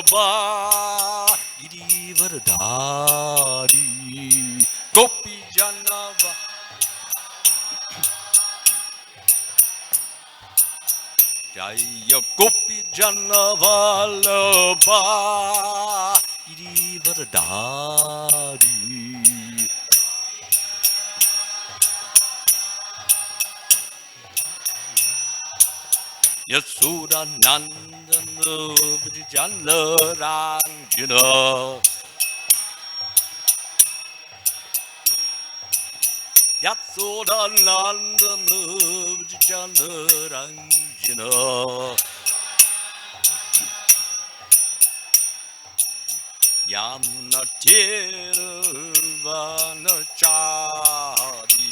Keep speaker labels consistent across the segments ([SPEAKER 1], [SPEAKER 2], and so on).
[SPEAKER 1] Janava Girivardhari Gopi Janava Jaya Gopi Janavalabha Girivardhari Yasura Nandana Vijala Ranjana Yasura Nandana Vijala Ranjana Yamuna Tirvanachari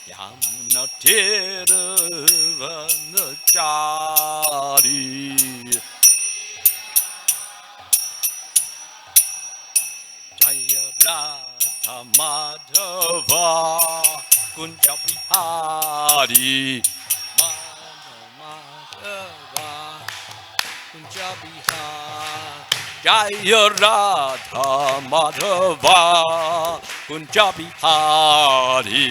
[SPEAKER 1] Yamuna Tirvanachari Jaya Radha Madhava Kunja Bihari Madhava Kunja Bihari Jaya Radha Madhava Kunja Bihari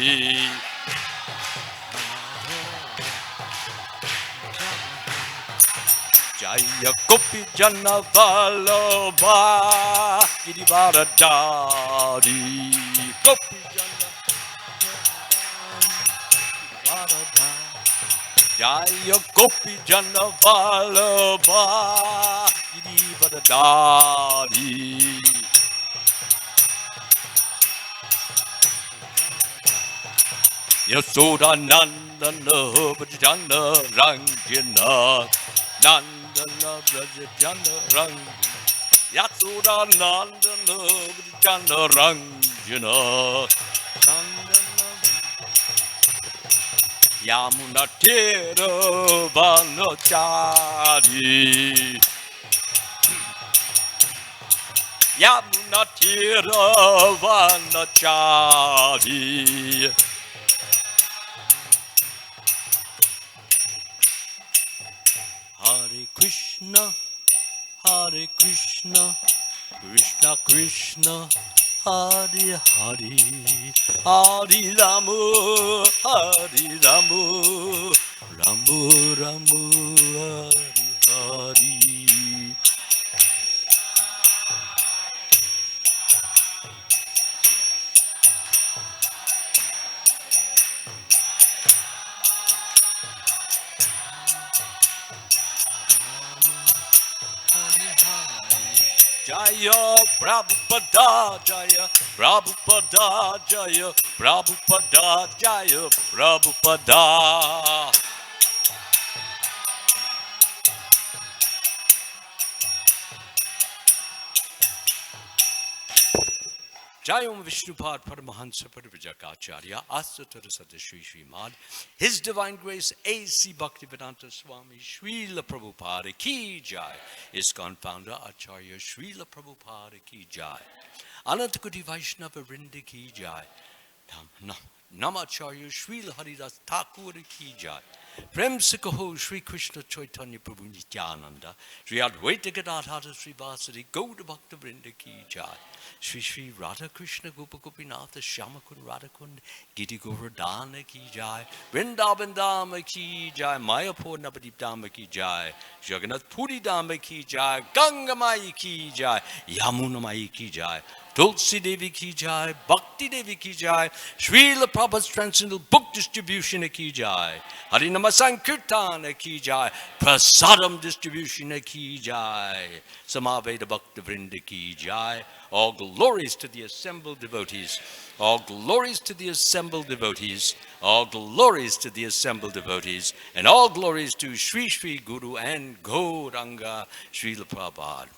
[SPEAKER 1] Jaya Gopi Janavalabha Girivardhari Gopi Janavalabha Jaya Gopi Janavalabha Girivardhari Yasoda Nandana Vajana Ranjana Nandana Brajana Ranjana Yasoda Nandana Vajana Ranjana Nandana Yamuna Tirvanachari Yamuna Tirvanachari Hare Krishna, Krishna Krishna, Hare Hare, Hare Rama, Rama Rama, Hare Hare. Jaya Prabhupada, Jaya Prabhupada, Jaya Prabhupada, Jaya Prabhupada. Jayam Vishnupad Paramahansa Parivajakacharya Asatara Sadashri Srimad His Divine Grace A.C. Bhaktivedanta Swami Srila Prabhupada Ki Jai ISKCON Founder Acharya Srila Prabhupada Ki Jai Anantakoti Vaishnava Vrinda Ki Jai Namacharya Srila Haridas Thakur Ki Jai Prem Sikaho Sri Krishna Chaitanya Prabhu Nityananda Sri Advaita Gadadhara Sri Vasari Gauda Bhakta Vrinda Ki Jai Sri Radha Krishna Gopa Gopinatha Shamakun Radhakund Giti Govardhana Ki Jai Vrindavan Dhamma Ki Jai Mayapur Navadip Dhamma Ki Jai Jagannath Puri Dhamma Ki Jai Ganga Mai Ki Jai Yamuna Mai Ki Jai Tulsi Devi Ki Jai Bhakti Devi Ki Jai Srila Prabhupada's Transcendental Book Distribution Ki Jai Harinama Sankirtana Ki Jai Prasadam Distribution Ki Jai Samaveda Bhakta Vrinda Ki Jai. All glories to the assembled devotees. All glories to the assembled devotees. All glories to the assembled devotees. And all glories to Sri Sri Guru and Gauranga Srila Prabhupada.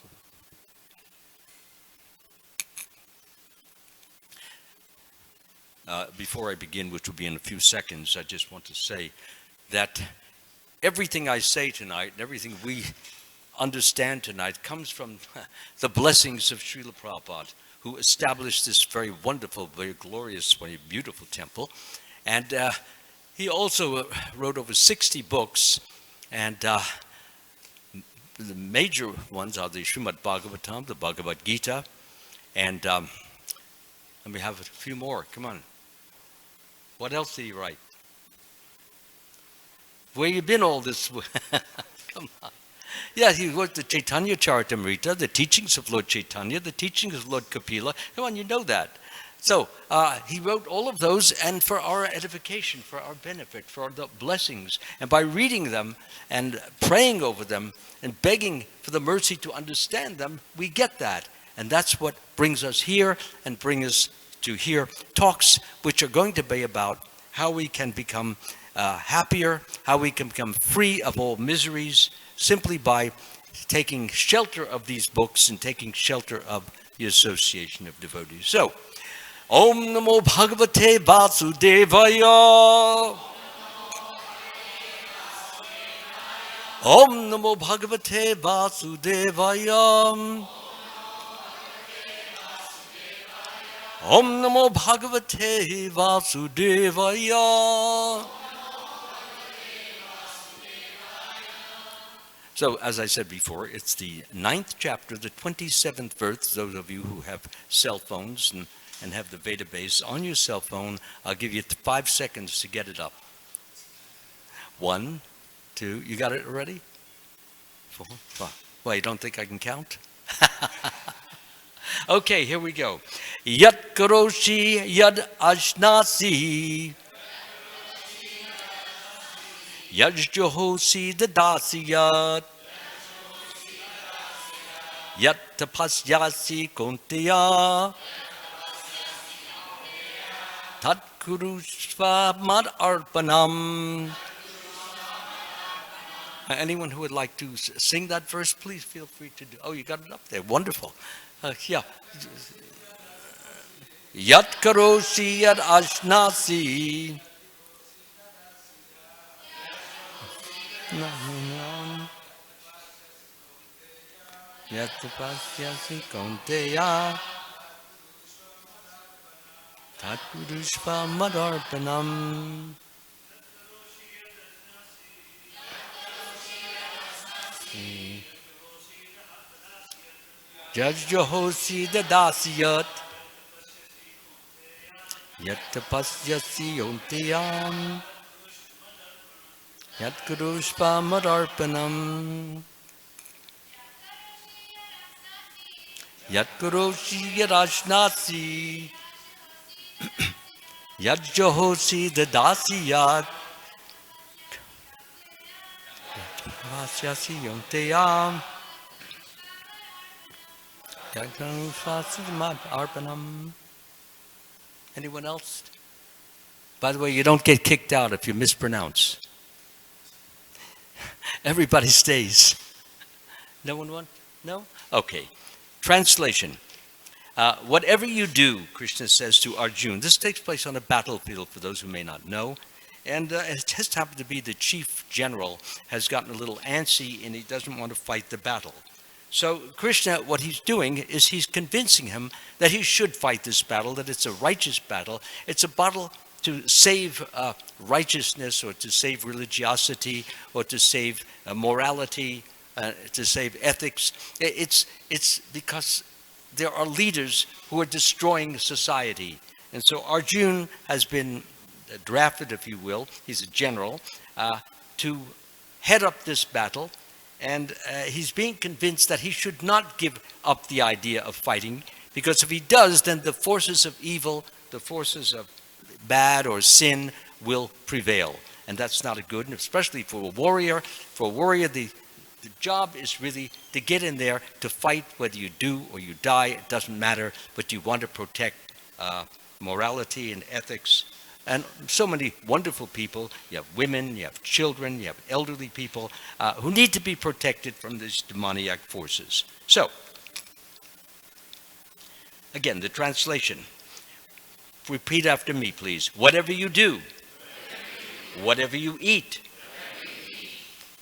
[SPEAKER 1] Before I begin, which will be in a few seconds, I just want to say that everything I say tonight and everything we understand tonight comes from the blessings of Srila Prabhupada, who established this very wonderful, very glorious, very beautiful temple. And He also wrote over 60 books, and the major ones are the Srimad Bhagavatam, the Bhagavad Gita, and we have a few more. Come on. What else did he write? Where you been all this? Come on. Yeah, he wrote the Chaitanya Charitamrita, the teachings of Lord Chaitanya, the teachings of Lord Kapila. Come on, you know that. So he wrote all of those, and for our edification, for our benefit, for the blessings. And by reading them and praying over them and begging for the mercy to understand them, we get that. And that's what brings us here and brings us to hear talks which are going to be about how we can become happier, how we can become free of all miseries, simply by taking shelter of these books and taking shelter of the association of devotees. So, Om Namo Bhagavate Vasudevaya. Om Namo Bhagavate Vasudevaya. Om Namo Bhagavate Vasudevaya. So, as I said before, it's the 9th chapter, the 27th verse. Those of you who have cell phones and have the database on your cell phone, I'll give you 5 seconds to get it up. 1, 2, you got it already? 4, 5. Well, you don't think I can count? Okay, here we go. Yat karoshi yad ashnasi. Yad johosi dadasiyat. Yat tapasyasi konteya. Tat kurushva mad arpanam. Anyone who would like to sing that verse, please feel free to do. Oh, you got it up there. Wonderful. Yeah. Yat karoshi yat ashnasi. Yat tapasyasi konteya. Tat purushva madarpanam. Jaj johosi dadasiyat. Yat tapasyasi yontiyam. Yat kurushva madarpanam. Yat kuroshi yarashnasi. Yat johosi dadasiyat. Yat tapasyasi yontiyam. Anyone else? By the way, you don't get kicked out if you mispronounce. Everybody stays. No one wants? No? Okay. Translation. Whatever you do, Krishna says to Arjuna, this takes place on a battlefield for those who may not know. And it just happened to be the chief general has gotten a little antsy and he doesn't want to fight the battle. So Krishna, what he's doing is he's convincing him that he should fight this battle, that it's a righteous battle. It's a battle to save righteousness or to save religiosity or to save morality, to save ethics. It's because there are leaders who are destroying society. And so Arjuna has been drafted, if you will, he's a general, to head up this battle. And he's being convinced that he should not give up the idea of fighting, because if he does, then the forces of evil, the forces of bad or sin will prevail. And that's not a good, and especially for a warrior. For a warrior, the job is really to get in there to fight, whether you do or you die, it doesn't matter, but you want to protect morality and ethics. And so many wonderful people. You have women, you have children, you have elderly people who need to be protected from these demoniac forces. So, again, the translation. Repeat after me, please. Whatever you do, whatever you eat,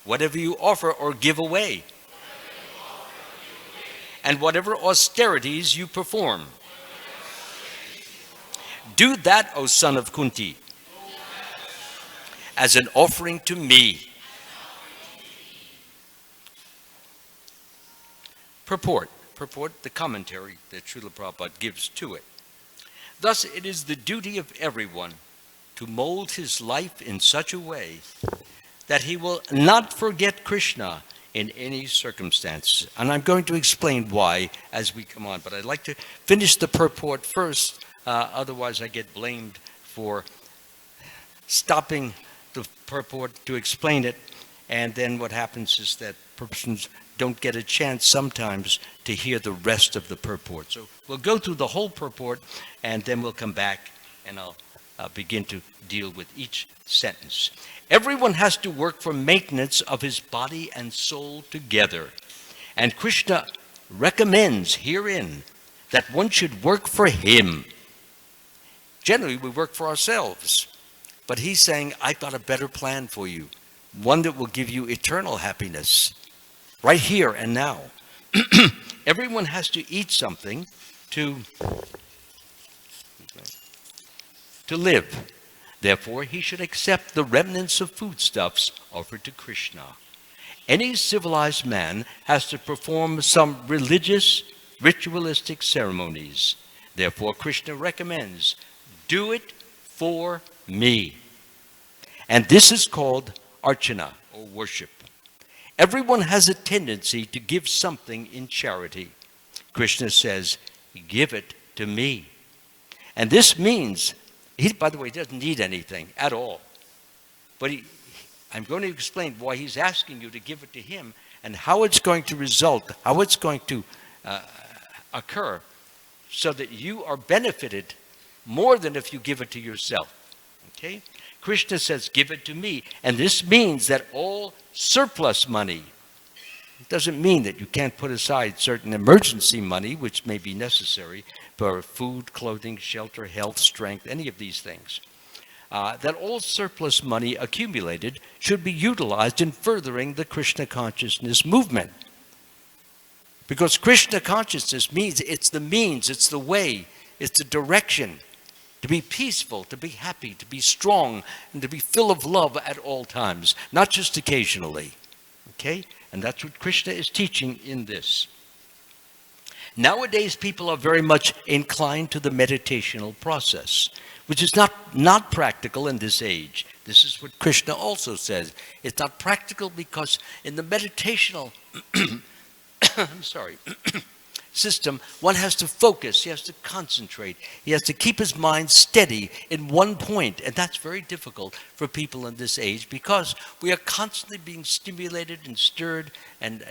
[SPEAKER 1] whatever you offer or give away, and whatever austerities you perform, do that, O son of Kunti. as an offering to me. Purport, the commentary that Srila Prabhupada gives to it. Thus, it is the duty of everyone to mold his life in such a way that he will not forget Krishna in any circumstance. And I'm going to explain why as we come on, but I'd like to finish the purport first, otherwise I get blamed for stopping the purport to explain it, and then what happens is that persons don't get a chance sometimes to hear the rest of the purport. So we'll go through the whole purport, and then we'll come back and I'll begin to deal with each sentence. Everyone has to work for maintenance of his body and soul together. And Krishna recommends herein that one should work for him. Generally, we work for ourselves. But he's saying, I've got a better plan for you. One that will give you eternal happiness. Right here and now. Everyone has to eat something to live. Therefore, he should accept the remnants of foodstuffs offered to Krishna. Any civilized man has to perform some religious, ritualistic ceremonies. Therefore, Krishna recommends, do it for me. And this is called archana, or worship. Everyone has a tendency to give something in charity. Krishna says, give it to me. And this means, he, by the way, doesn't need anything at all. But I'm going to explain why he's asking you to give it to him and how it's going to result, how it's going to occur, so that you are benefited more than if you give it to yourself. Okay? Krishna says, give it to me. And this means that all surplus money, it doesn't mean that you can't put aside certain emergency money, which may be necessary for food, clothing, shelter, health, strength, any of these things. That all surplus money accumulated should be utilized in furthering the Krishna consciousness movement. Because Krishna consciousness means it's the means, it's the way, it's the direction to be peaceful, to be happy, to be strong, and to be full of love at all times, not just occasionally. Okay? And that's what Krishna is teaching in this. Nowadays, people are very much inclined to the meditational process, which is not practical in this age. This is what Krishna also says. It's not practical because in the meditational system, one has to focus, he has to concentrate, he has to keep his mind steady in one point, and that's very difficult for people in this age because we are constantly being stimulated and stirred and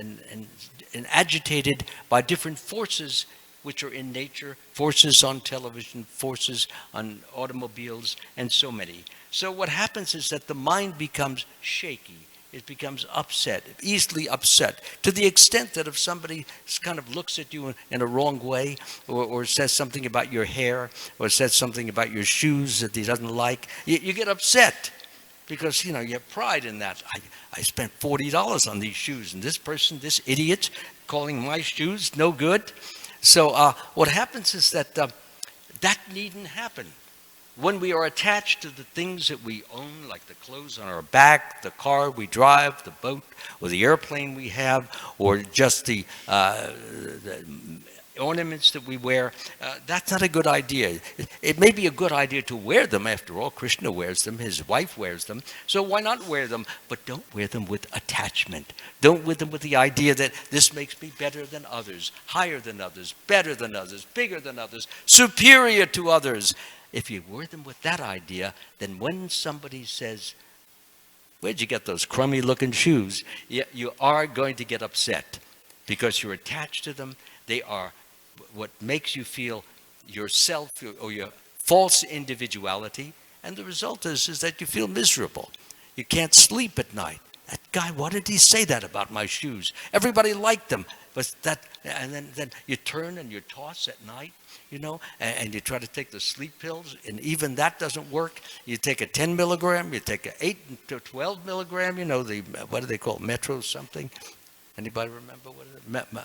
[SPEAKER 1] agitated by different forces which are in nature, forces on television, forces on automobiles, and so many. So what happens is that the mind becomes shaky. It becomes upset, easily upset, to the extent that if somebody kind of looks at you in a wrong way, or says something about your hair, or says something about your shoes that he doesn't like, you get upset because, you have pride in that. I spent $40 on these shoes, and this person, this idiot, calling my shoes no good. So what happens is that that needn't happen. When we are attached to the things that we own, like the clothes on our back, the car we drive, the boat, or the airplane we have, or just the ornaments that we wear, that's not a good idea. It may be a good idea to wear them. After all, Krishna wears them, his wife wears them, so why not wear them? But don't wear them with attachment. Don't wear them with the idea that this makes me better than others, higher than others, better than others, bigger than others, superior to others. If you wear them with that idea, then when somebody says, where'd you get those crummy looking shoes? You are going to get upset because you're attached to them. They are what makes you feel yourself or your false individuality. And the result is that you feel miserable. You can't sleep at night. That guy, why did he say that about my shoes? Everybody liked them. But and then you turn and you toss at night. And you try to take the sleep pills, and even that doesn't work. You take a 10 milligram, you take a 8 to 12 milligram, what do they call it, Metro something? Anybody remember what it is?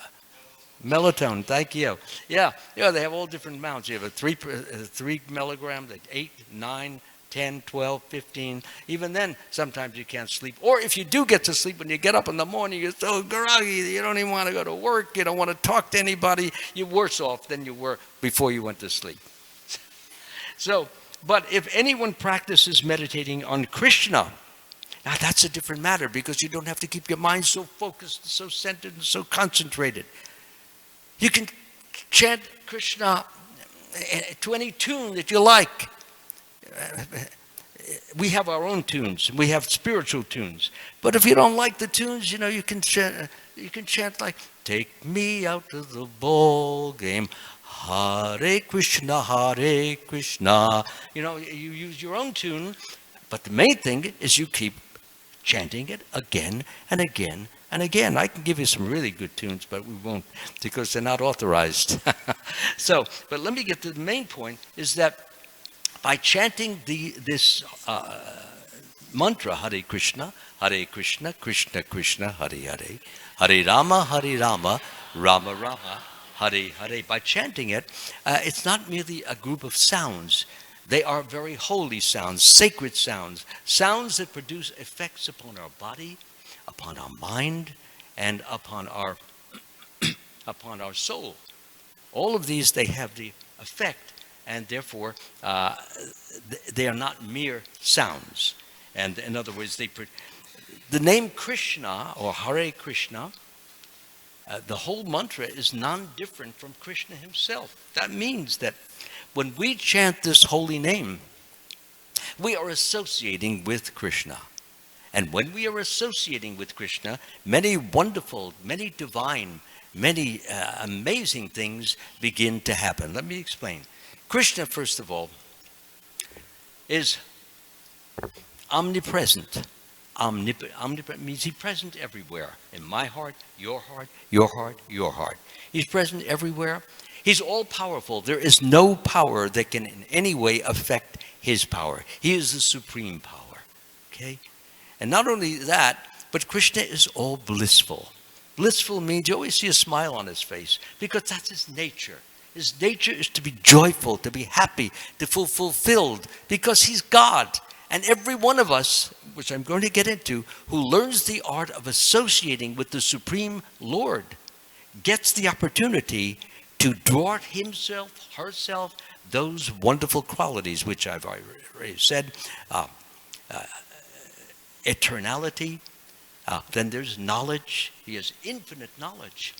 [SPEAKER 1] Melatonin, thank you. Yeah, they have all different amounts. You have a 3 milligram, the 8, 9, 10, 12, 15. Even then, sometimes you can't sleep. Or if you do get to sleep, when you get up in the morning, you're so groggy, you don't even want to go to work, you don't want to talk to anybody. You're worse off than you were before you went to sleep. So, but if anyone practices meditating on Krishna, now that's a different matter, because you don't have to keep your mind so focused, so centered, and so concentrated. You can chant Krishna to any tune that you like. We have our own tunes. We have spiritual tunes. But if you don't like the tunes, you can chant like, take me out to the ball game. Hare Krishna, Hare Krishna. You use your own tune, but the main thing is you keep chanting it again and again and again. I can give you some really good tunes, but we won't, because they're not authorized. So, but let me get to the main point, is that by chanting this mantra, Hare Krishna, Krishna Krishna, Hare Hare, Hare Rama, Rama Rama, Hare Hare. By chanting it, it's not merely a group of sounds. They are very holy sounds, sacred sounds, sounds that produce effects upon our body, upon our mind, and upon our upon our soul. All of these, they have the effect, and therefore they are not mere sounds. And in other words, the name Krishna or Hare Krishna, the whole mantra is non-different from Krishna himself. That means that when we chant this holy name, we are associating with Krishna. And when we are associating with Krishna, many wonderful, many divine, many amazing things begin to happen. Let me explain. Krishna, first of all, is omnipresent. Omnipresent means he's present everywhere. In my heart, your heart, your heart, your heart. He's present everywhere. He's all-powerful. There is no power that can in any way affect his power. He is the supreme power. Okay? And not only that, but Krishna is all blissful. Blissful means you always see a smile on his face, because that's his nature. His nature is to be joyful, to be happy, to feel fulfilled, because he's God. And every one of us, which I'm going to get into, who learns the art of associating with the Supreme Lord, gets the opportunity to draw himself, herself, those wonderful qualities, which I've already said, eternality, then there's knowledge. He has infinite knowledge.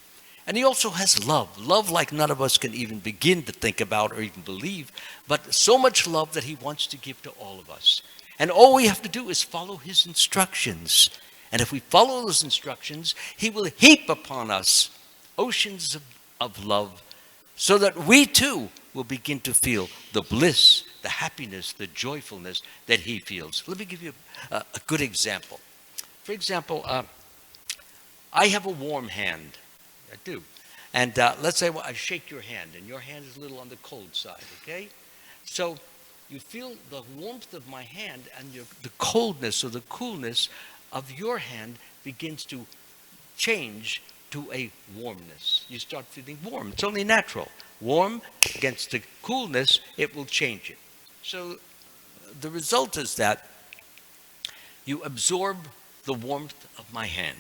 [SPEAKER 1] And he also has love. Love like none of us can even begin to think about or even believe, but so much love that he wants to give to all of us. And all we have to do is follow his instructions. And if we follow those instructions, he will heap upon us oceans of love, so that we too will begin to feel the bliss, the happiness, the joyfulness that he feels. Let me give you a good example. For example, I have a warm hand. I do. And let's say I shake your hand, and your hand is a little on the cold side, okay? So you feel the warmth of my hand, and the coldness or the coolness of your hand begins to change to a warmness. You start feeling warm. It's only natural. Warm against the coolness, it will change it. So the result is that you absorb the warmth of my hand.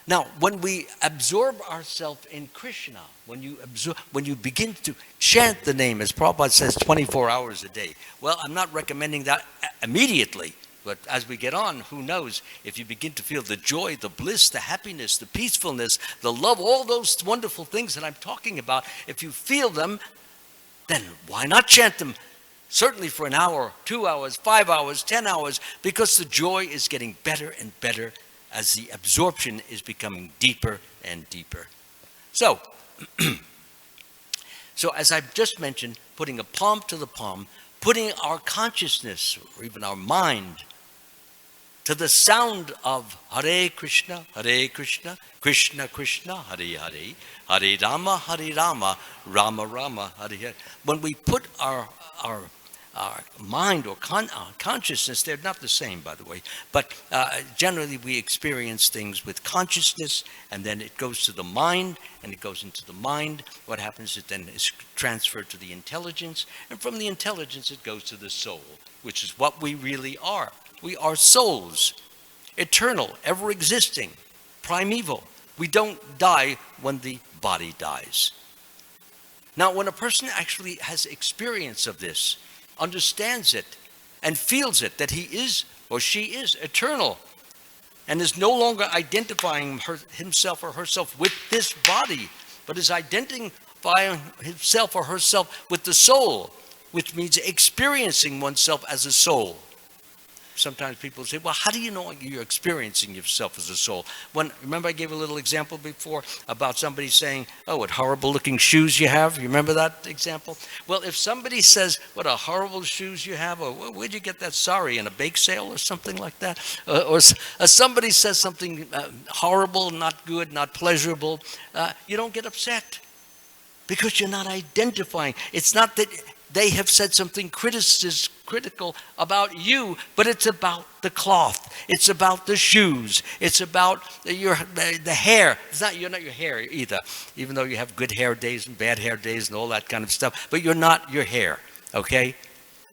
[SPEAKER 1] Now, when we absorb ourselves in Krishna, when you begin to chant the name, as Prabhupada says, 24 hours a day. Well, I'm not recommending that immediately, but as we get on, who knows, if you begin to feel the joy, the bliss, the happiness, the peacefulness, the love, all those wonderful things that I'm talking about, if you feel them, then why not chant them? Certainly for an hour, 2 hours, 5 hours, 10 hours, because the joy is getting better and better as the absorption is becoming deeper and deeper. So, as I've just mentioned, putting a palm to the palm, putting our consciousness, or even our mind, to the sound of Hare Krishna, Krishna Krishna, Hare Hare, Hare Rama, Rama Rama, Hare Hare. When we put our mind or consciousness. They're not the same, by the way, but generally we experience things with consciousness, and then it goes to the mind, and it goes into the mind. What happens is then is transferred to the intelligence, and from the intelligence it goes to the soul, which is what we really are. We are souls, eternal, ever existing, primeval. We don't die when the body dies. Now, when a person actually has experience of this, understands it, and feels it, that he is or she is eternal, and is no longer identifying himself or herself with this body, but is identifying himself or herself with the soul, which means experiencing oneself as a soul. Sometimes people say, well, how do you know you're experiencing yourself as a soul? Remember I gave a little example before about somebody saying, oh, what horrible looking shoes you have? You remember that example? Well, if somebody says, what a horrible shoes you have, or where'd you get that? Sorry, in a bake sale or something like that? Or somebody says something horrible, not good, not pleasurable, you don't get upset because you're not identifying. It's not that they have said something critical about you, but it's about the cloth. It's about the shoes. It's about the hair. You're not your hair either, even though you have good hair days and bad hair days and all that kind of stuff. But you're not your hair, okay?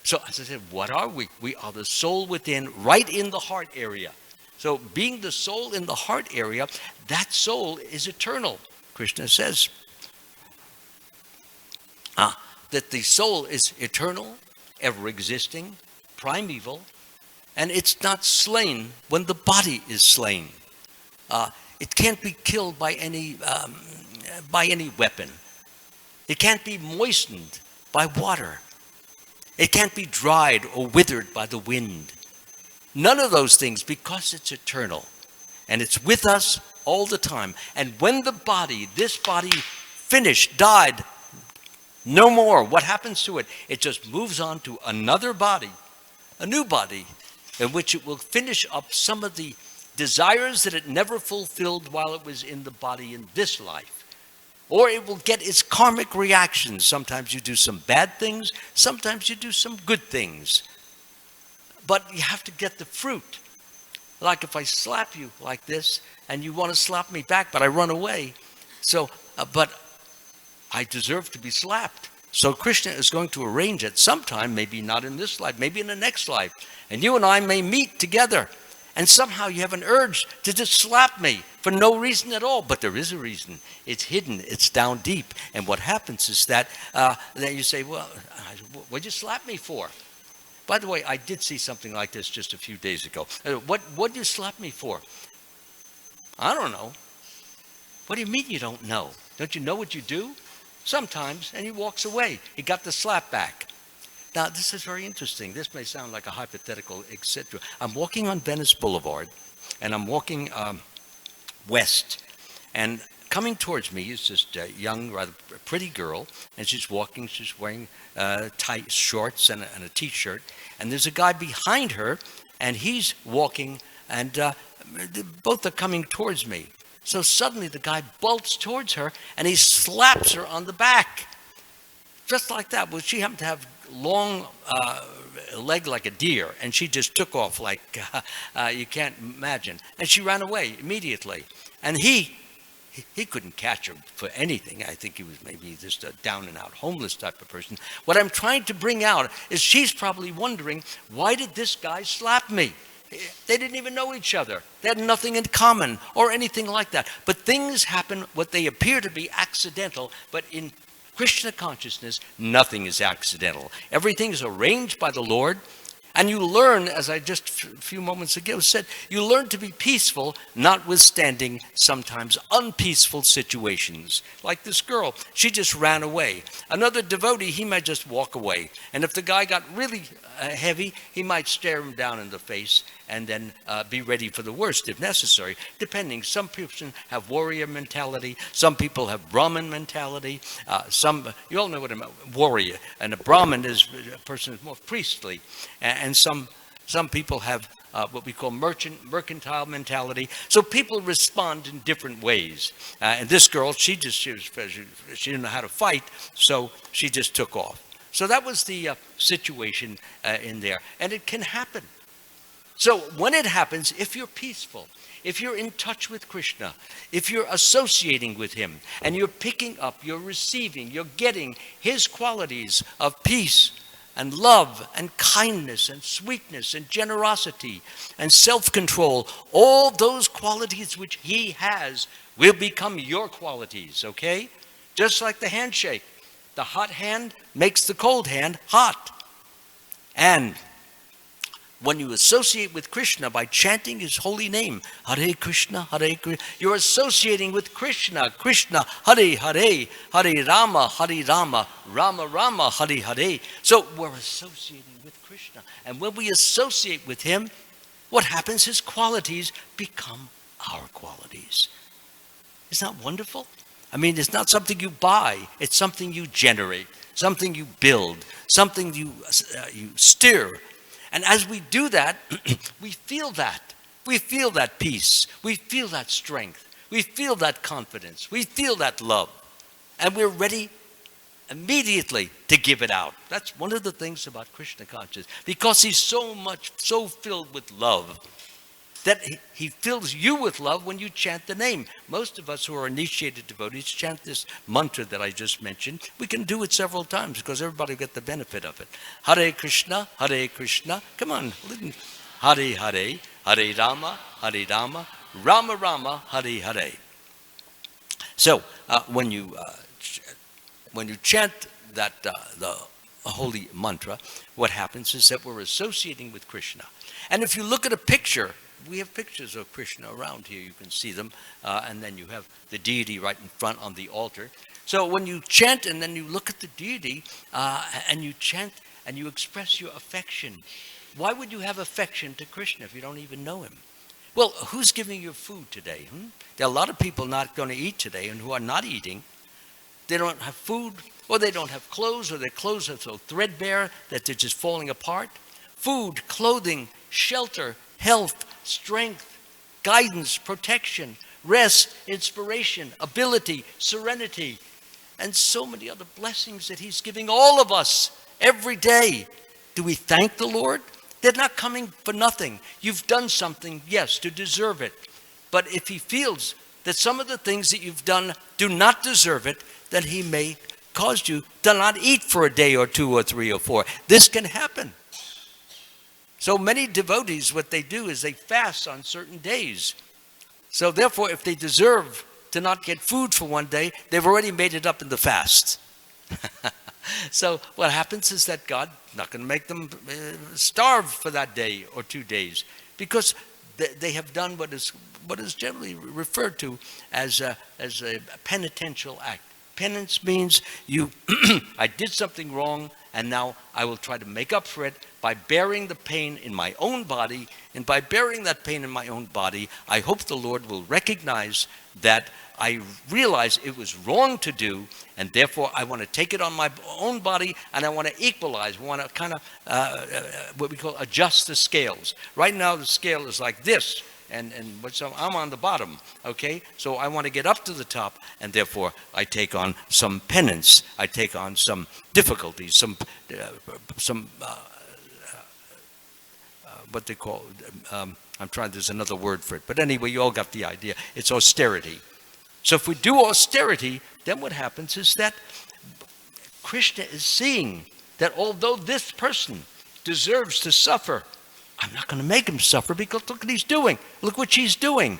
[SPEAKER 1] So as I said, what are we? We are the soul within, right in the heart area. So being the soul in the heart area, that soul is eternal. Krishna says that the soul is eternal, ever-existing, primeval, and it's not slain when the body is slain. It can't be killed by any weapon. It can't be moistened by water. It can't be dried or withered by the wind. None of those things, because it's eternal, and it's with us all the time. And when this body finished, died, no more. What happens to it? It just moves on to another body, a new body, in which it will finish up some of the desires that it never fulfilled while it was in the body in this life. Or it will get its karmic reactions. Sometimes you do some bad things, sometimes you do some good things. But you have to get the fruit. Like if I slap you like this, and you want to slap me back, but I run away. But I deserve to be slapped. So Krishna is going to arrange it sometime, maybe not in this life, maybe in the next life. And you and I may meet together. And somehow you have an urge to just slap me for no reason at all. But there is a reason. It's hidden. It's down deep. And what happens is that then you say, well, what'd you slap me for? By the way, I did see something like this just a few days ago. What'd you slap me for? I don't know. What do you mean you don't know? Don't you know what you do? Sometimes, and he walks away. He got the slap back. Now, this is very interesting. This may sound like a hypothetical, etc. I'm walking on Venice Boulevard, and I'm walking west, and coming towards me is this young, rather pretty girl, and she's walking. She's wearing tight shorts and a T-shirt, and there's a guy behind her, and he's walking, and both are coming towards me. So suddenly the guy bolts towards her and he slaps her on the back. Just like that. Well, she happened to have long leg like a deer, and she just took off like you can't imagine. And she ran away immediately. And he couldn't catch her for anything. I think he was maybe just a down and out homeless type of person. What I'm trying to bring out is she's probably wondering, why did this guy slap me? They didn't even know each other. They had nothing in common or anything like that. But things happen, what they appear to be accidental, but in Krishna consciousness, nothing is accidental. Everything is arranged by the Lord. And you learn, as I just a few moments ago said, you learn to be peaceful, notwithstanding sometimes unpeaceful situations. Like this girl, she just ran away. Another devotee, he might just walk away. And if the guy got really heavy, he might stare him down in the face and then be ready for the worst if necessary, depending. Some people have warrior mentality. Some people have Brahmin mentality. You all know what a warrior, and a Brahmin is a person who's more priestly. And some people have what we call mercantile mentality. So people respond in different ways. And this girl, she didn't know how to fight, so she just took off. So that was the situation in there. And it can happen. So when it happens, if you're peaceful, if you're in touch with Krishna, if you're associating with him, and you're picking up, you're receiving, you're getting his qualities of peace and love and kindness and sweetness and generosity and self-control, all those qualities which he has will become your qualities, okay? Just like the handshake. The hot hand makes the cold hand hot. And when you associate with Krishna by chanting his holy name, Hare Krishna, you're associating with Krishna. Krishna, Hare Hare, Hare Rama, Rama Rama, Hare Hare. So we're associating with Krishna. And when we associate with him, what happens? His qualities become our qualities. Isn't that wonderful? I mean, it's not something you buy. It's something you generate, something you build, something you steer. And as we do that, we feel that. We feel that peace. We feel that strength. We feel that confidence. We feel that love. And we're ready immediately to give it out. That's one of the things about Krishna consciousness. Because he's so filled with love, that he fills you with love when you chant the name. Most of us who are initiated devotees chant this mantra that I just mentioned. We can do it several times because everybody will get the benefit of it. Hare Krishna, come on. Hare Hare, Hare Rama, Rama Rama, Hare Hare. So when you chant that the holy mantra, what happens is that we're associating with Krishna. And if you look at a picture, we have pictures of Krishna around here. You can see them. And then you have the deity right in front on the altar. So when you chant and then you look at the deity and you chant and you express your affection, why would you have affection to Krishna if you don't even know him? Well, who's giving you food today? There are a lot of people not going to eat today and who are not eating. They don't have food, or they don't have clothes, or their clothes are so threadbare that they're just falling apart. Food, clothing, shelter, health, strength, guidance, protection, rest, inspiration, ability, serenity, and so many other blessings that he's giving all of us every day. Do we thank the Lord? They're not coming for nothing. You've done something, yes, to deserve it. But if he feels that some of the things that you've done do not deserve it, then he may cause you to not eat for a day or 2 or 3 or 4. This can happen. So many devotees, what they do is they fast on certain days. So therefore, if they deserve to not get food for one day, they've already made it up in the fast. So what happens is that God's not going to make them starve for that day or 2 days, because they have done what is generally referred to as a penitential act. Penance means I did something wrong, and now I will try to make up for it by bearing the pain in my own body. And by bearing that pain in my own body, I hope the Lord will recognize that I realize it was wrong to do, and therefore I want to take it on my own body, and I want to equalize. I want to kind of what we call adjust the scales. Right now the scale is like this. And so I'm on the bottom, okay? So I want to get up to the top, and therefore I take on some penance. I take on some difficulties, some what they call, there's another word for it. But anyway, you all got the idea. It's austerity. So if we do austerity, then what happens is that Krishna is seeing that although this person deserves to suffer, I'm not going to make him suffer, because look what he's doing. Look what she's doing.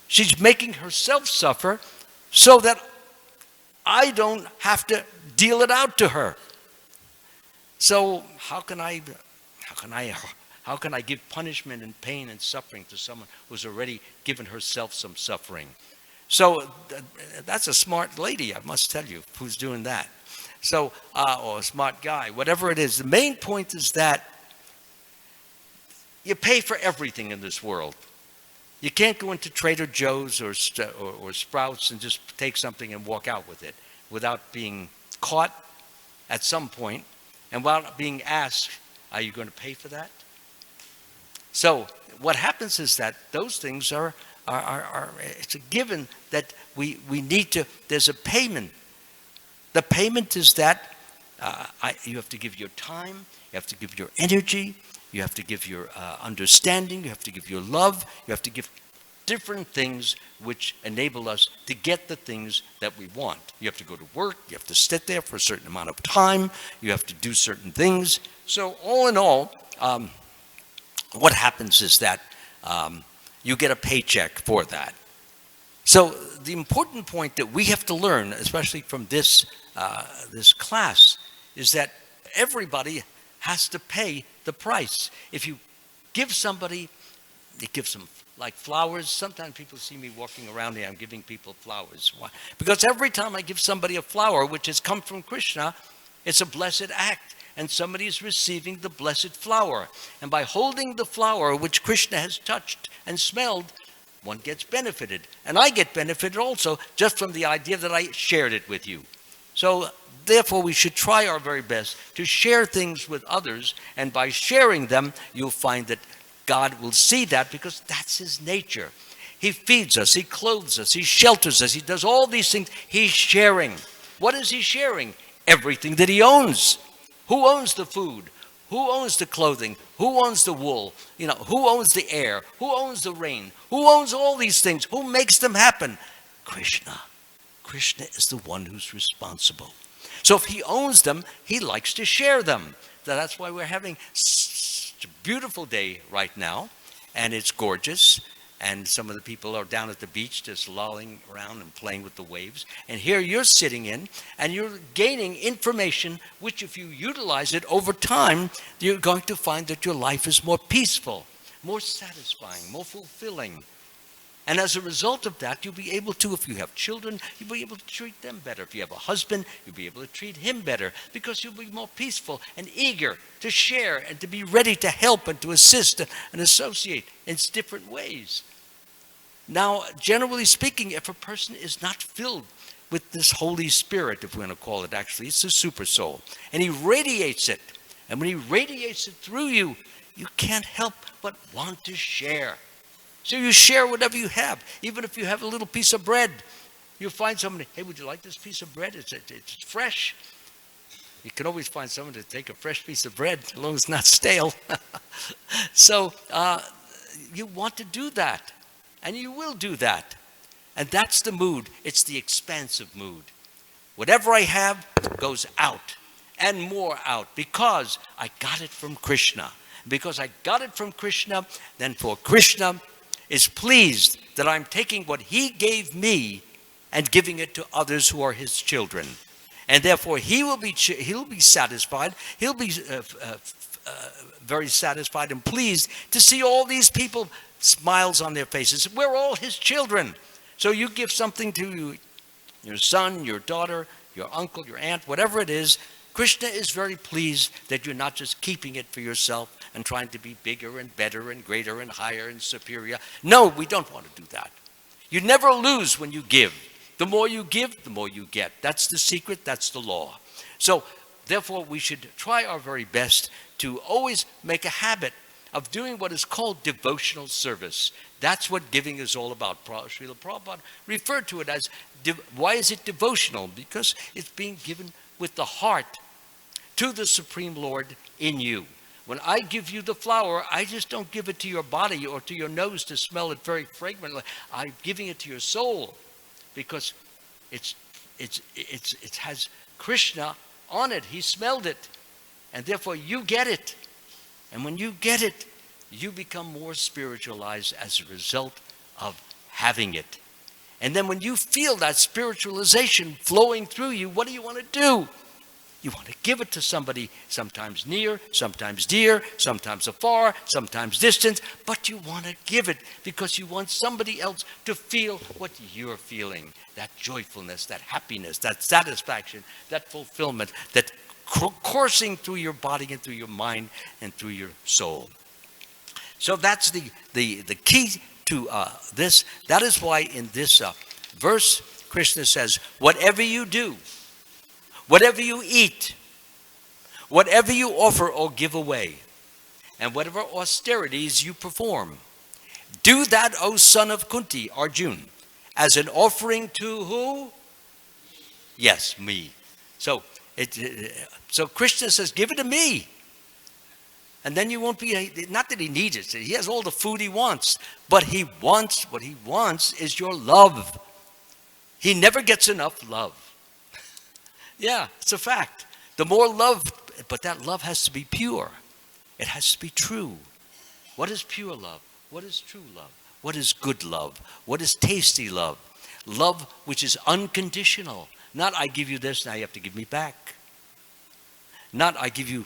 [SPEAKER 1] She's making herself suffer so that I don't have to deal it out to her. So how can I give punishment and pain and suffering to someone who's already given herself some suffering? So that's a smart lady, I must tell you, who's doing that. So, or a smart guy, whatever it is. The main point is that you pay for everything in this world. You can't go into Trader Joe's or Sprouts and just take something and walk out with it without being caught at some point and without being asked, are you going to pay for that? So what happens is that those things are it's a given that we need to, there's a payment. The payment is that you have to give your time, you have to give your energy, you have to give your understanding, you have to give your love, you have to give different things which enable us to get the things that we want. You have to go to work, you have to sit there for a certain amount of time, you have to do certain things. So all in all, what happens is that you get a paycheck for that. So the important point that we have to learn, especially from this class, is that everybody has to pay the price. If you give somebody, you give some like flowers. Sometimes people see me walking around here, I'm giving people flowers. Why? Because every time I give somebody a flower, which has come from Krishna, it's a blessed act. And somebody is receiving the blessed flower. And by holding the flower, which Krishna has touched and smelled, one gets benefited. And I get benefited also just from the idea that I shared it with you. So therefore, we should try our very best to share things with others. And by sharing them, you'll find that God will see that, because that's his nature. He feeds us, he clothes us, he shelters us, he does all these things. He's sharing. What is he sharing? Everything that he owns. Who owns the food? Who owns the clothing? Who owns the wool? Who owns the air? Who owns the rain? Who owns all these things? Who makes them happen? Krishna. Krishna is the one who's responsible. So if he owns them, he likes to share them. That's why we're having such a beautiful day right now, and it's gorgeous. And some of the people are down at the beach just lolling around and playing with the waves. And here you're sitting in, and you're gaining information, which if you utilize it over time, you're going to find that your life is more peaceful, more satisfying, more fulfilling. And as a result of that, you'll be able to, if you have children, you'll be able to treat them better. If you have a husband, you'll be able to treat him better, because you'll be more peaceful and eager to share and to be ready to help and to assist and associate in different ways. Now, generally speaking, if a person is not filled with this Holy Spirit, if we're going to call it, actually, it's a super soul, and he radiates it, and when he radiates it through you, you can't help but want to share. So you share whatever you have. Even if you have a little piece of bread, you find somebody, hey, would you like this piece of bread? It's fresh. You can always find someone to take a fresh piece of bread, as long as it's not stale. So you want to do that. And you will do that. And that's the mood. It's the expansive mood. Whatever I have goes out and more out, because I got it from Krishna. Because I got it from Krishna, then for Krishna is pleased that I'm taking what he gave me and giving it to others who are his children. And therefore he'll be satisfied. He'll be very satisfied and pleased to see all these people smiles on their faces. We're all his children. So you give something to your son, your daughter, your uncle, your aunt, whatever it is, Krishna is very pleased that you're not just keeping it for yourself and trying to be bigger and better and greater and higher and superior. No, we don't want to do that. You never lose when you give. The more you give, the more you get. That's the secret, that's the law. So therefore we should try our very best to always make a habit of doing what is called devotional service. That's what giving is all about. Srila Prabhupada referred to it as, why is it devotional? Because it's being given with the heart to the Supreme Lord in you. When I give you the flower, I just don't give it to your body or to your nose to smell it very fragrantly. I'm giving it to your soul, because it has Krishna on it. He smelled it, and therefore you get it. And when you get it, you become more spiritualized as a result of having it. And then when you feel that spiritualization flowing through you, what do you want to do? You want to give it to somebody, sometimes near, sometimes dear, sometimes afar, sometimes distant, but you want to give it because you want somebody else to feel what you're feeling, that joyfulness, that happiness, that satisfaction, that fulfillment, that coursing through your body and through your mind and through your soul. So that's the key to this. That is why in this verse, Krishna says, whatever you do, whatever you eat, whatever you offer or give away, and whatever austerities you perform, do that, O son of Kunti, Arjun, as an offering to who? Yes, me. So So Krishna says, give it to me. And then you won't be, not that he needs it. He has all the food he wants. But what he wants is your love. He never gets enough love. Yeah, it's a fact. The more love, but that love has to be pure. It has to be true. What is pure love? What is true love? What is good love? What is tasty love? Love which is unconditional. Not I give you this, now you have to give me back. Not I give you,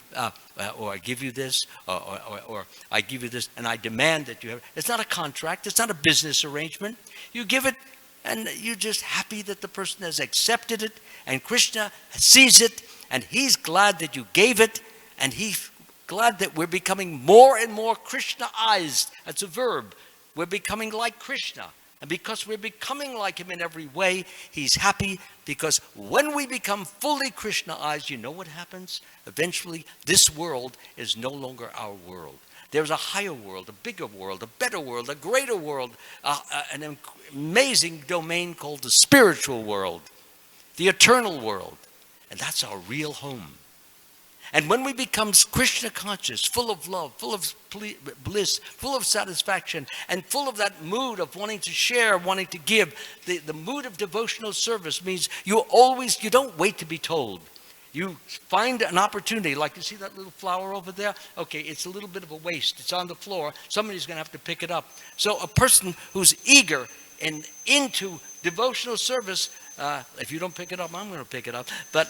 [SPEAKER 1] or I give you this, or I give you this, and I demand that you have. It's not a contract. It's not a business arrangement. You give it, and you're just happy that the person has accepted it, and Krishna sees it, and he's glad that you gave it, and he's glad that we're becoming more and more Krishnaized. That's a verb. We're becoming like Krishna. And because we're becoming like him in every way, he's happy, because when we become fully Krishnaized, you know what happens? Eventually, this world is no longer our world. There's a higher world, a bigger world, a better world, a greater world, an amazing domain called the spiritual world, the eternal world. And that's our real home. And when we become Krishna conscious, full of love, full of bliss, full of satisfaction, and full of that mood of wanting to share, wanting to give, the mood of devotional service means you don't wait to be told. You find an opportunity, like you see that little flower over there? Okay, it's a little bit of a waste. It's on the floor. Somebody's going to have to pick it up. So a person who's eager and into devotional service, if you don't pick it up, I'm going to pick it up. But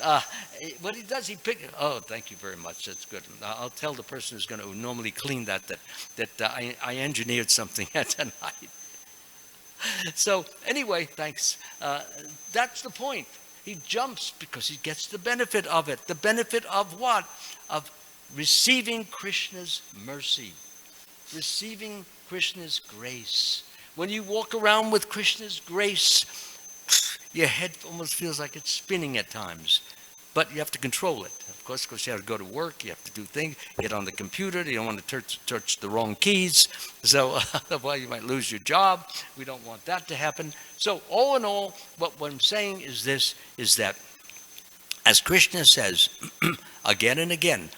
[SPEAKER 1] what he does, he pick it. Oh, thank you very much. That's good. I'll tell the person who's going to normally clean that I engineered something tonight. So anyway, thanks. That's the point. He jumps because he gets the benefit of it. The benefit of what? Of receiving Krishna's mercy, receiving Krishna's grace. When you walk around with Krishna's grace, your head almost feels like it's spinning at times. But you have to control it, of course, because you have to go to work, you have to do things, get on the computer, you don't want to touch the wrong keys, so well, you might lose your job. We don't want that to happen. So all in all, what I'm saying is this, is that, as Krishna says again and again,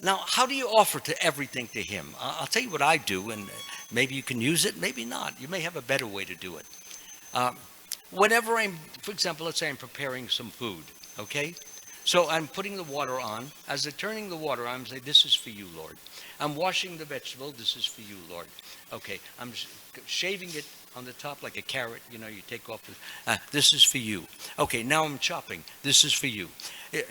[SPEAKER 1] now how do you offer to everything to him? I'll tell you what I do, and maybe you can use it, maybe not. You may have a better way to do it. Whenever for example, let's say I'm preparing some food, okay? So I'm putting the water on. As I'm turning the water on, I'm saying, this is for you, Lord. I'm washing the vegetable. This is for you, Lord. Okay, I'm shaving it on the top like a carrot. You take off. This is for you. Okay, now I'm chopping. This is for you.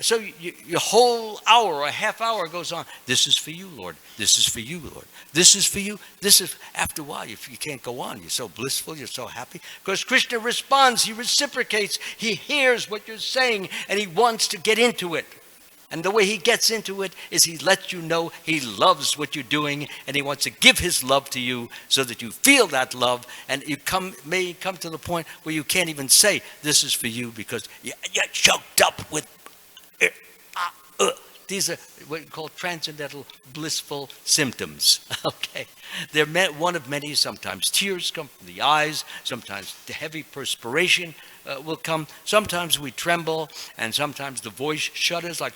[SPEAKER 1] So your whole hour or a half hour goes on. This is for you, Lord. This is for you, Lord. This is for you. This is, after a while, if you can't go on, you're so blissful, you're so happy. Because Krishna responds, he reciprocates, he hears what you're saying, and he wants to get into it. And the way he gets into it is he lets you know he loves what you're doing, and he wants to give his love to you so that you feel that love, and you may come to the point where you can't even say, this is for you, because you're choked up with these are what we call transcendental blissful symptoms. Okay, they're one of many. Sometimes tears come from the eyes. Sometimes the heavy perspiration will come. Sometimes we tremble, and sometimes the voice shudders, like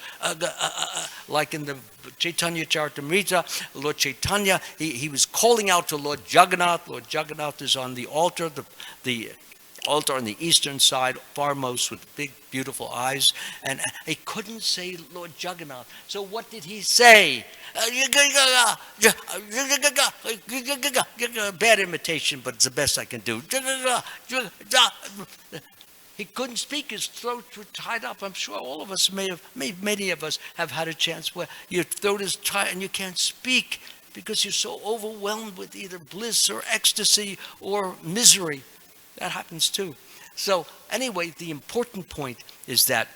[SPEAKER 1] in the Chaitanya Charitamrita. Lord Chaitanya, he was calling out to Lord Jagannath. Lord Jagannath is on the altar, the altar on the eastern side, farmost, with big, beautiful eyes. And he couldn't say Lord Jagannath. So what did he say? Bad imitation, but it's the best I can do. He couldn't speak. His throat was tied up. I'm sure all of us many of us have had a chance where your throat is tied and you can't speak because you're so overwhelmed with either bliss or ecstasy or misery. That happens too. So anyway, the important point is that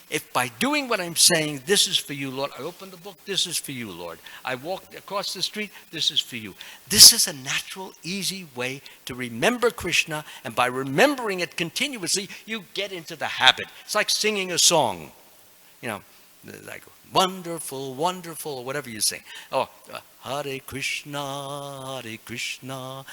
[SPEAKER 1] if by doing what I'm saying, this is for you, Lord. I open the book, this is for you, Lord. I walk across the street, this is for you. This is a natural, easy way to remember Krishna, and by remembering it continuously, you get into the habit. It's like singing a song. Like Wonderful, wonderful, or whatever you sing. Oh, Hare Krishna, Krishna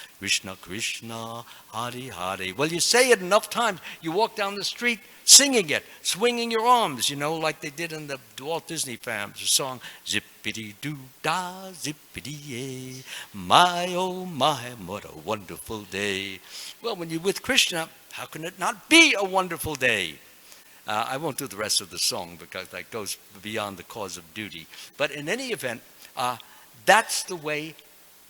[SPEAKER 1] Krishna, Hare Hare. Well, you say it enough times, you walk down the street singing it, swinging your arms, like they did in the Walt Disney films, the song, zippity-doo-dah, zippity-yay, my, oh my, what a wonderful day. Well, when you're with Krishna, how can it not be a wonderful day? I won't do the rest of the song because that goes beyond the cause of duty. But in any event, that's the way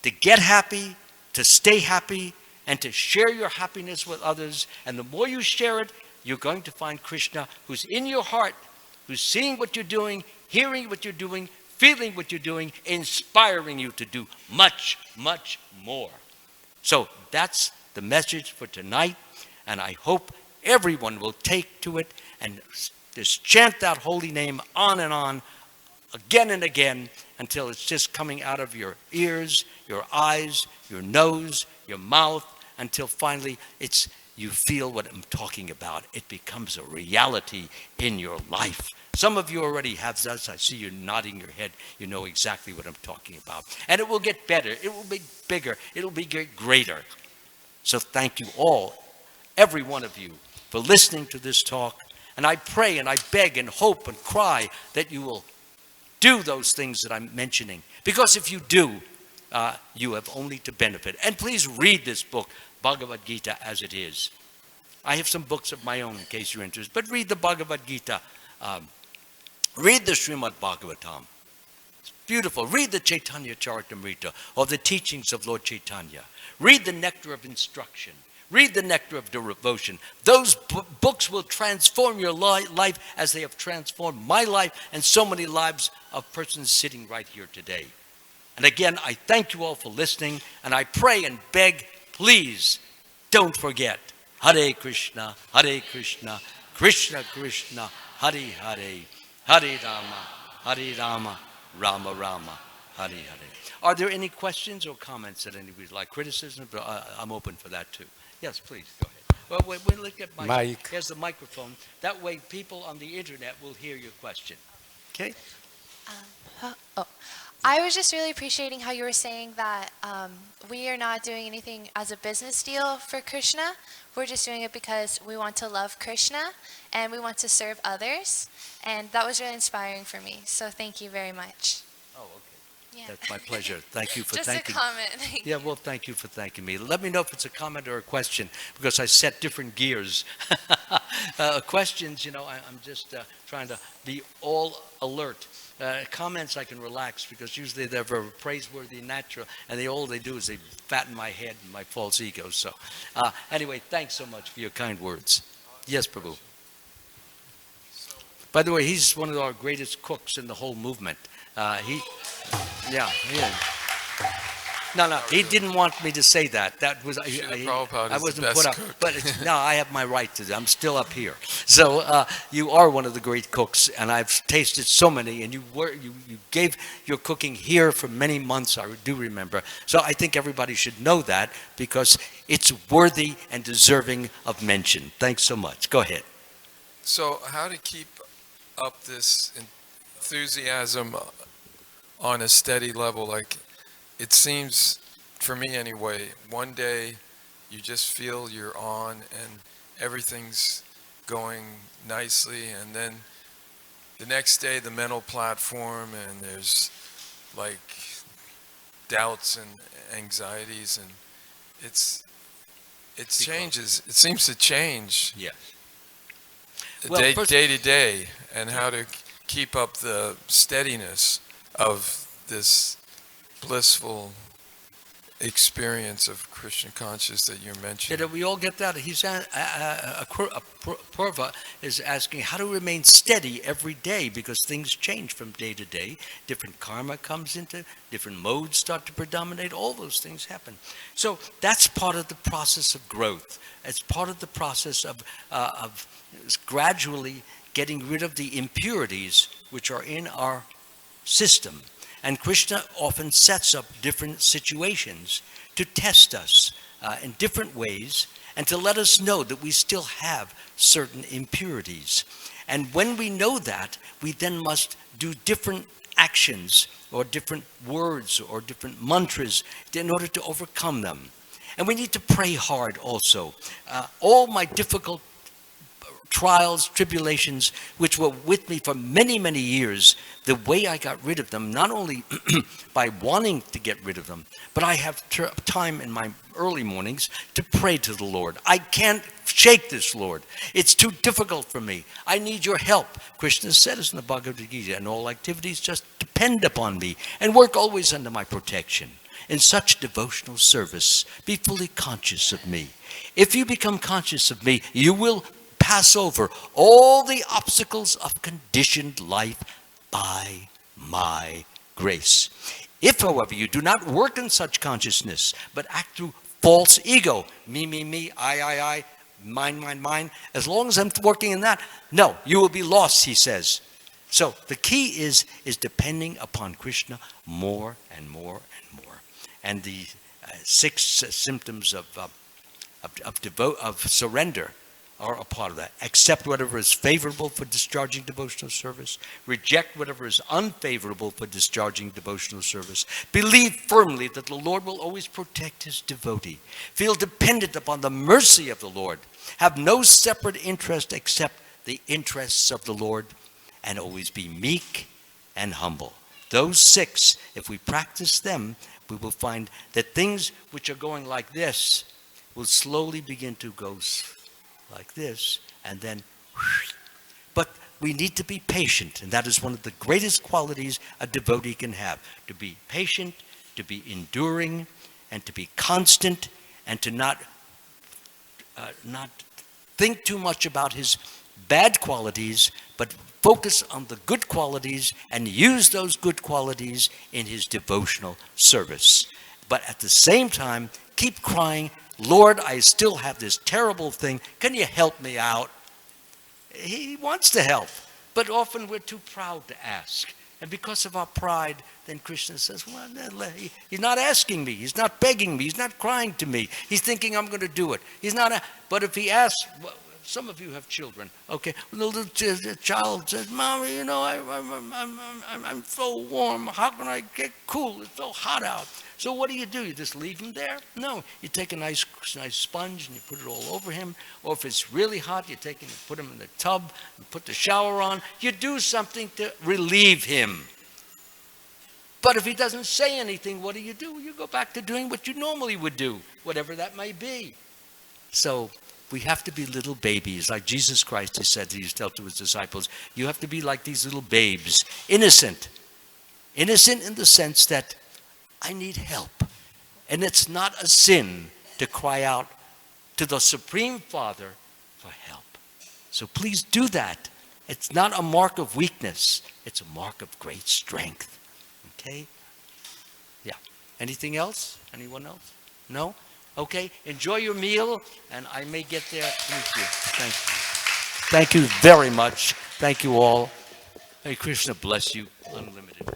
[SPEAKER 1] to get happy, to stay happy, and to share your happiness with others. And the more you share it, you're going to find Krishna who's in your heart, who's seeing what you're doing, hearing what you're doing, feeling what you're doing, inspiring you to do much, much more. So that's the message for tonight. And I hope everyone will take to it and just chant that holy name on and on, again and again, until it's just coming out of your ears, your eyes, your nose, your mouth, until finally you feel what I'm talking about. It becomes a reality in your life. Some of you already have that. I see you nodding your head. You know exactly what I'm talking about. And it will get better. It will be bigger. It will be greater. So thank you all, every one of you, for listening to this talk. And I pray and I beg and hope and cry that you will do those things that I'm mentioning. Because if you do, you have only to benefit. And please read this book, Bhagavad Gita, as it is. I have some books of my own in case you're interested. But read the Bhagavad Gita. Read the Srimad Bhagavatam. It's beautiful. Read the Chaitanya Charitamrita, or the teachings of Lord Chaitanya. Read the Nectar of Instruction. Read the Nectar of Devotion. Those books will transform your life as they have transformed my life and so many lives of persons sitting right here today. And again, I thank you all for listening, and I pray and beg, please don't forget, Hare Krishna, Krishna Krishna, Hare Hare, Hare Rama, Rama Rama, Hare Hare. Are there any questions or comments that anybody would like? Criticism? I'm open for that too. Yes, please, go ahead. Well, we'll look at Mike. Here's the microphone. That way people on the internet will hear your question. Okay?
[SPEAKER 2] I was just really appreciating how you were saying that we are not doing anything as a business deal for Krishna. We're just doing it because we want to love Krishna and we want to serve others. And that was really inspiring for me. So thank you very much.
[SPEAKER 1] Oh, okay. Yeah. That's my pleasure. Thank you for
[SPEAKER 2] just
[SPEAKER 1] thanking me.
[SPEAKER 2] Just a comment.
[SPEAKER 1] Yeah, well, thank you for thanking me. Let me know if it's a comment or a question, because I set different gears. Questions, I'm just trying to be all alert. Comments I can relax, because usually they're very praiseworthy, natural, and all they do is they fatten my head and my false ego. So anyway, thanks so much for your kind words. Yes, Prabhu. By the way, he's one of our greatest cooks in the whole movement. He is. No, he didn't want me to say that. That was I wasn't put up. But no, I have my right to. I'm still up here. So you are one of the great cooks, and I've tasted so many. And you gave your cooking here for many months. I do remember. So I think everybody should know that, because it's worthy and deserving of mention. Thanks so much. Go ahead.
[SPEAKER 3] So how to keep up this enthusiasm on a steady level? Like, it seems, for me anyway, one day you just feel you're on and everything's going nicely, and then the next day the mental platform, and there's like doubts and anxieties, and it changes. It seems to change.
[SPEAKER 1] Yes.
[SPEAKER 3] Well, day to day, and how to keep up the steadiness of this blissful experience of Krishna consciousness that you're mentioning.
[SPEAKER 1] Did we all get that? He's Purva is asking how to remain steady every day, because things change from day to day. Different karma comes into, different modes start to predominate. All those things happen. So that's part of the process of growth. It's part of the process of gradually getting rid of the impurities which are in our system. And Krishna often sets up different situations to test us in different ways, and to let us know that we still have certain impurities. And when we know that, we then must do different actions or different words or different mantras in order to overcome them. And we need to pray hard also. All my difficult trials, tribulations, which were with me for many, many years, the way I got rid of them, not only by wanting to get rid of them, but I have time in my early mornings to pray to the Lord. I can't shake this, Lord. It's too difficult for me. I need your help. Krishna says in the Bhagavad Gita, in all activities, just depend upon me and work always under my protection. In such devotional service, be fully conscious of me. If you become conscious of me, you will pass over all the obstacles of conditioned life by my grace. If, however, you do not work in such consciousness, but act through false ego, me, I, mine, as long as I'm working in that, no, you will be lost, he says. So the key is depending upon Krishna more and more and more. And the 6 symptoms of surrender are a part of that. Accept whatever is favorable for discharging devotional service. Reject whatever is unfavorable for discharging devotional service. Believe firmly that the Lord will always protect his devotee. Feel dependent upon the mercy of the Lord. Have no separate interest except the interests of the Lord. And always be meek and humble. Those 6, if we practice them, we will find that things which are going like this will slowly begin to go like this, and then, but we need to be patient, and that is one of the greatest qualities a devotee can have, to be patient, to be enduring, and to be constant, and to not think too much about his bad qualities, but focus on the good qualities and use those good qualities in his devotional service. But at the same time, keep crying, Lord, I still have this terrible thing. Can you help me out? He wants to help, but often we're too proud to ask. And because of our pride, then Krishna says, well, he's not asking me. He's not begging me. He's not crying to me. He's thinking I'm going to do it. He's not. But if he asks, well, some of you have children, okay? The little child says, Mommy, you know, I'm so warm. How can I get cool? It's so hot out. So what do? You just leave him there? No, you take a nice sponge and you put it all over him. Or if it's really hot, you take him and put him in the tub and put the shower on. You do something to relieve him. But if he doesn't say anything, what do? You go back to doing what you normally would do, whatever that may be. So we have to be little babies, like Jesus Christ has said, he used to tell to his disciples, you have to be like these little babes, innocent. Innocent in the sense that I need help. And it's not a sin to cry out to the Supreme Father for help. So please do that. It's not a mark of weakness. It's a mark of great strength. Okay? Yeah. Anything else? Anyone else? No? Okay. Enjoy your meal, and I may get there. Thank you. Thank you. Thank you very much. Thank you all. May Krishna bless you unlimited.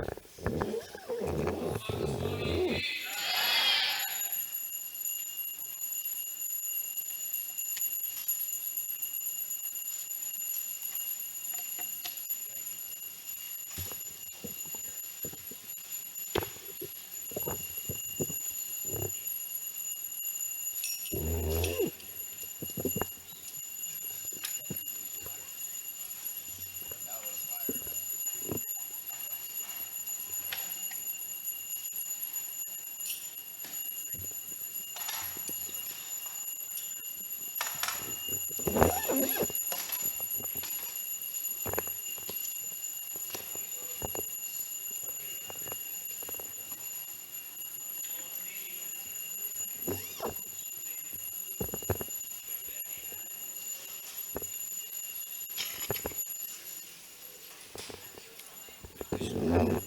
[SPEAKER 1] Krishna.